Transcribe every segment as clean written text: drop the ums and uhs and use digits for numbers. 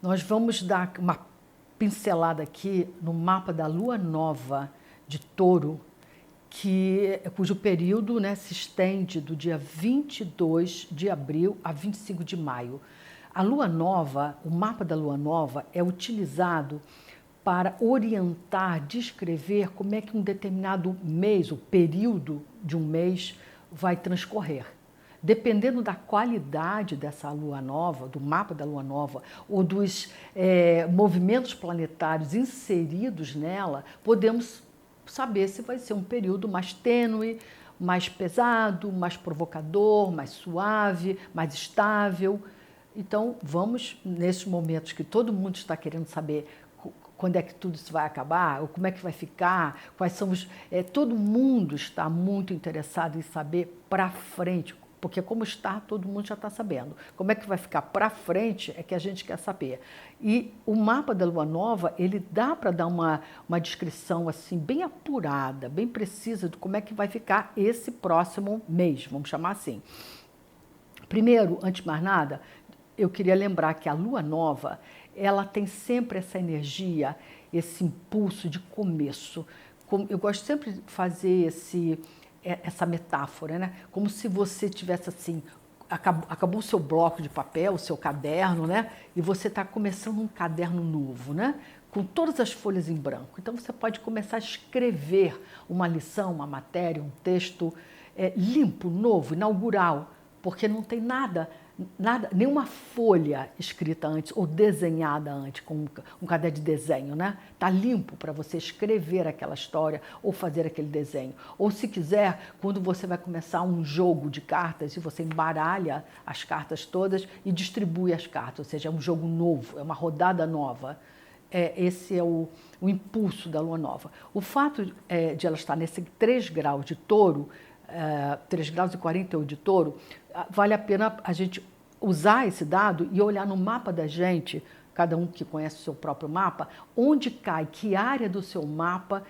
Nós vamos dar uma pincelada aqui no mapa da Lua Nova de Touro, cujo período, né, se estende do dia 22 de abril a 25 de maio. A Lua Nova, o mapa da Lua Nova é utilizado para orientar, descrever como é que um determinado mês, o período de um mês, vai transcorrer. Dependendo da qualidade dessa lua nova, do mapa da lua nova, ou dos movimentos planetários inseridos nela, podemos saber se vai ser um período mais tênue, mais pesado, mais provocador, mais suave, mais estável. Então, vamos, nesses momentos que todo mundo está querendo saber quando é que tudo isso vai acabar, ou como é que vai ficar, quais são os... todo mundo está muito interessado em saber para frente, porque como está, todo mundo já está sabendo. Como é que vai ficar para frente é que a gente quer saber. E o mapa da Lua Nova, ele dá para dar uma descrição assim bem apurada, bem precisa de como é que vai ficar esse próximo mês, vamos chamar assim. Primeiro, antes de mais nada, eu queria lembrar que a Lua Nova, ela tem sempre essa energia, esse impulso de começo. Eu gosto sempre de fazer essa metáfora, né? Como se você tivesse assim, acabou o seu bloco de papel, o seu caderno, né? E você está começando um caderno novo, né? Com todas as folhas em branco. Então você pode começar a escrever uma lição, uma matéria, um texto limpo, novo, inaugural, porque não tem nada, nenhuma folha escrita antes ou desenhada antes com um caderno de desenho, né? Tá limpo para você escrever aquela história ou fazer aquele desenho. Ou se quiser, quando você vai começar um jogo de cartas e você embaralha as cartas todas e distribui as cartas, ou seja, é um jogo novo, é uma rodada nova. Esse é o impulso da Lua Nova. O fato de ela estar nesse 3 graus de Touro, 3 graus e 48 de Touro, vale a pena a gente usar esse dado e olhar no mapa da gente, cada um que conhece o seu próprio mapa, onde cai, que área do seu mapa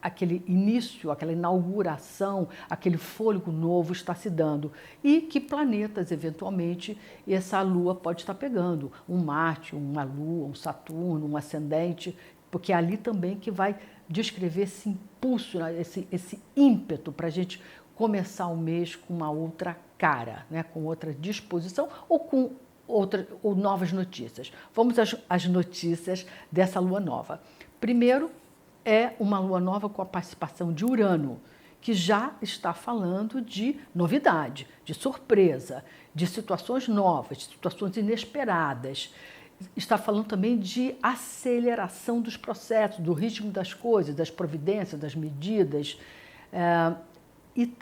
aquele início, aquela inauguração, aquele fôlego novo está se dando. E que planetas, eventualmente, essa Lua pode estar pegando. Um Marte, uma Lua, um Saturno, um ascendente, porque é ali também que vai descrever esse impulso, esse ímpeto para a gente começar o mês com uma outra cara, né? Com outra disposição ou com ou novas notícias. Vamos às notícias dessa lua nova. Primeiro, é uma lua nova com a participação de Urano, que já está falando de novidade, de surpresa, de situações novas, de situações inesperadas. Está falando também de aceleração dos processos, do ritmo das coisas, das providências, das medidas. E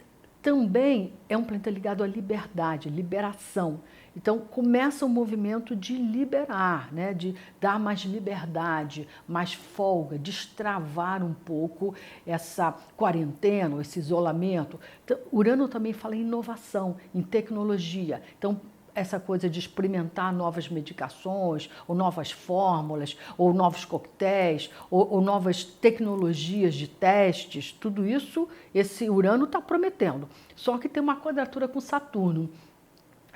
também é um planeta ligado à liberdade, liberação. Então, começa um movimento de liberar, né? De dar mais liberdade, mais folga, destravar um pouco essa quarentena, esse isolamento. Então, Urano também fala em inovação, em tecnologia. Então, essa coisa de experimentar novas medicações, ou novas fórmulas, ou novos coquetéis, ou novas tecnologias de testes, tudo isso esse Urano está prometendo. Só que tem uma quadratura com Saturno.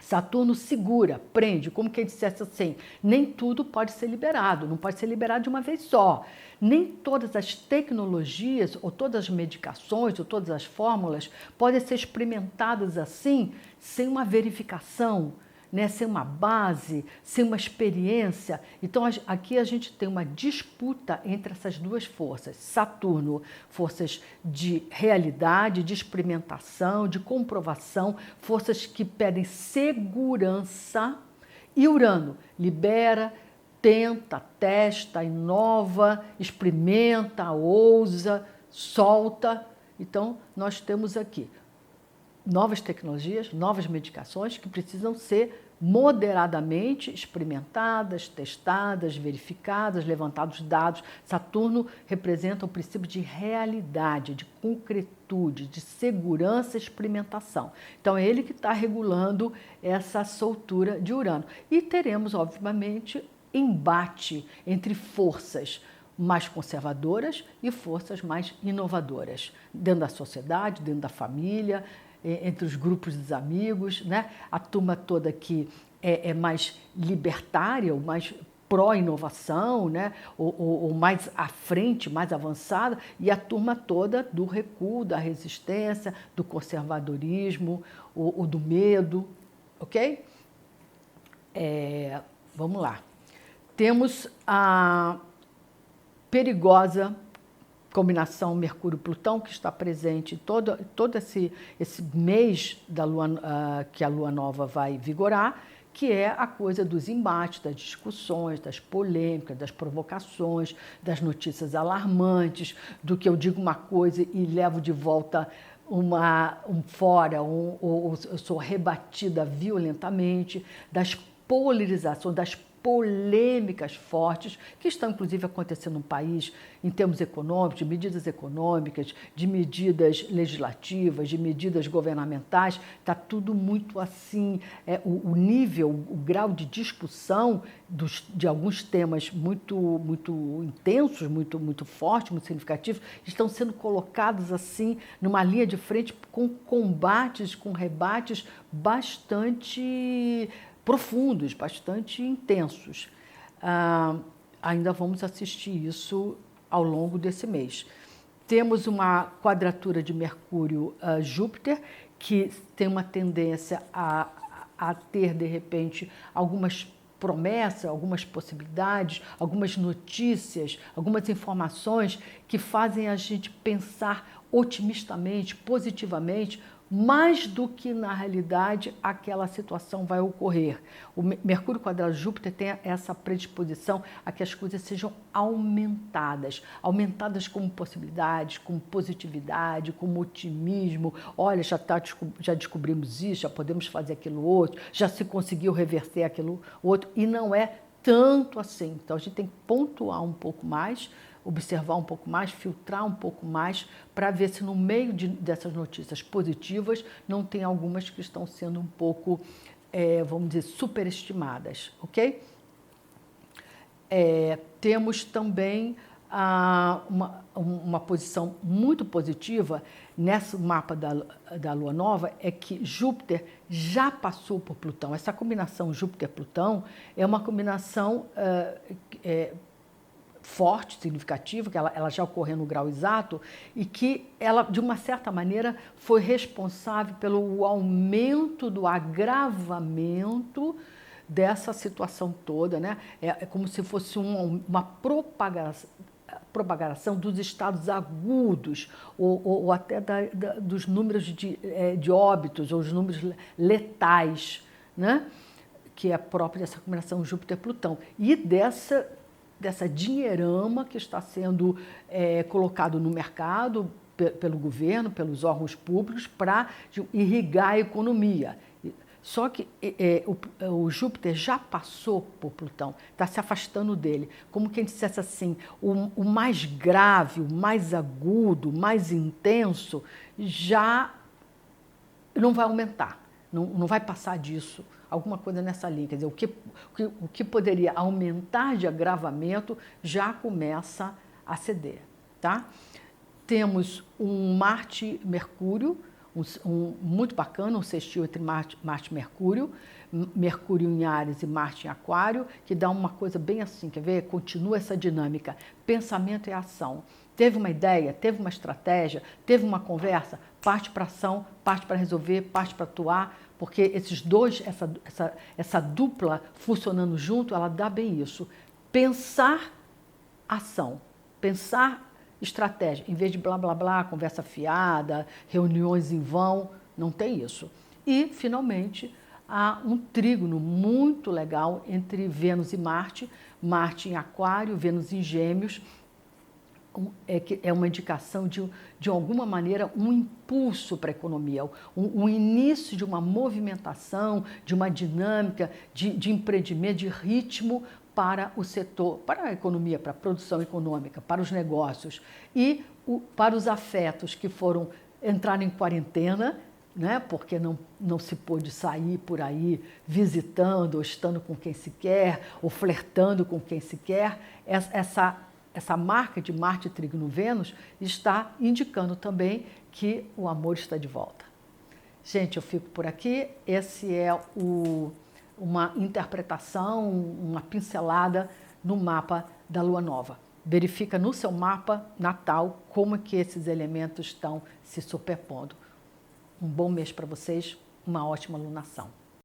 Saturno segura, prende, como quem dissesse assim, nem tudo pode ser liberado, não pode ser liberado de uma vez só. Nem todas as tecnologias, ou todas as medicações, ou todas as fórmulas podem ser experimentadas assim, sem uma verificação, né, sem uma base, sem uma experiência. Então, aqui a gente tem uma disputa entre essas duas forças. Saturno, forças de realidade, de experimentação, de comprovação, forças que pedem segurança. E Urano, libera, tenta, testa, inova, experimenta, ousa, solta. Então, nós temos aqui novas tecnologias, novas medicações que precisam ser moderadamente experimentadas, testadas, verificadas, levantados dados. Saturno representa o princípio de realidade, de concretude, de segurança e experimentação. Então, é ele que está regulando essa soltura de Urano. E teremos, obviamente, embate entre forças mais conservadoras e forças mais inovadoras, dentro da sociedade, dentro da família, entre os grupos dos amigos, né? A turma toda que é mais libertária, ou mais pró-inovação, né? Ou mais à frente, mais avançada, e a turma toda do recuo, da resistência, do conservadorismo, ou do medo, ok? Vamos lá. Temos a perigosa combinação Mercúrio-Plutão, que está presente todo esse mês da que a Lua Nova vai vigorar, que é a coisa dos embates, das discussões, das polêmicas, das provocações, das notícias alarmantes, do que eu digo uma coisa e levo de volta ou eu sou rebatida violentamente, das polarizações, das polêmicas fortes que estão, inclusive, acontecendo no país em termos econômicos, de medidas econômicas, de medidas legislativas, de medidas governamentais. Está tudo muito assim, o nível, o grau de discussão de alguns temas muito intensos, muito fortes, muito significativos, estão sendo colocados assim numa linha de frente com combates, com rebates bastante profundos, bastante intensos. Ainda vamos assistir isso ao longo desse mês. Temos uma quadratura de Mercúrio-Júpiter, que tem uma tendência a ter, de repente, algumas promessas, algumas possibilidades, algumas notícias, algumas informações que fazem a gente pensar otimistamente, positivamente, mais do que, na realidade, aquela situação vai ocorrer. O Mercúrio quadrado Júpiter tem essa predisposição a que as coisas sejam aumentadas como possibilidades, como positividade, como otimismo. Olha, já descobrimos isso, já podemos fazer aquilo outro, já se conseguiu reverter aquilo outro, e não é tanto assim. Então, a gente tem que pontuar um pouco mais, observar um pouco mais, filtrar um pouco mais, para ver se no meio dessas notícias positivas não tem algumas que estão sendo um pouco, vamos dizer, superestimadas, ok? Temos também uma posição muito positiva nesse mapa da Lua Nova, é que Júpiter já passou por Plutão. Essa combinação Júpiter-Plutão é uma combinação forte, significativa, que ela já ocorreu no grau exato, e que ela, de uma certa maneira, foi responsável pelo aumento do agravamento dessa situação toda, né? É como se fosse uma propagação dos estados agudos, ou até dos números de óbitos, ou os números letais, né? Que é próprio dessa combinação Júpiter-Plutão. E dessa dinheirama que está sendo colocado no mercado pelo governo, pelos órgãos públicos, para irrigar a economia. Só que o Júpiter já passou por Plutão, está se afastando dele. Como quem dissesse assim, o mais grave, o mais agudo, o mais intenso, já não vai aumentar, não vai passar disso. Alguma coisa nessa linha, quer dizer, o que poderia aumentar de agravamento já começa a ceder, tá? Temos um Marte-Mercúrio, muito bacana, um sextil entre Marte e Mercúrio, Mercúrio em Áries e Marte em Aquário, que dá uma coisa bem assim, quer ver? Continua essa dinâmica, pensamento e ação. Teve uma ideia, teve uma estratégia, teve uma conversa, parte para ação, parte para resolver, parte para atuar, porque esses dois, essa dupla funcionando junto, ela dá bem isso. Pensar ação, pensar estratégia, em vez de blá, blá, blá, conversa fiada, reuniões em vão, não tem isso. E, finalmente, há um trígono muito legal entre Vênus e Marte, Marte em Aquário, Vênus em Gêmeos, é uma indicação de alguma maneira, um impulso para a economia, um início de uma movimentação, de uma dinâmica, de empreendimento, de ritmo para o setor, para a economia, para a produção econômica, para os negócios e para os afetos que entraram em quarentena, né, porque não se pôde sair por aí visitando, ou estando com quem se quer, ou flertando com quem se quer. Essa marca de Marte, Trígono, Vênus está indicando também que o amor está de volta. Gente, eu fico por aqui. Esse é uma interpretação, uma pincelada no mapa da Lua Nova. Verifica no seu mapa natal como é que esses elementos estão se superpondo. Um bom mês para vocês, uma ótima lunação.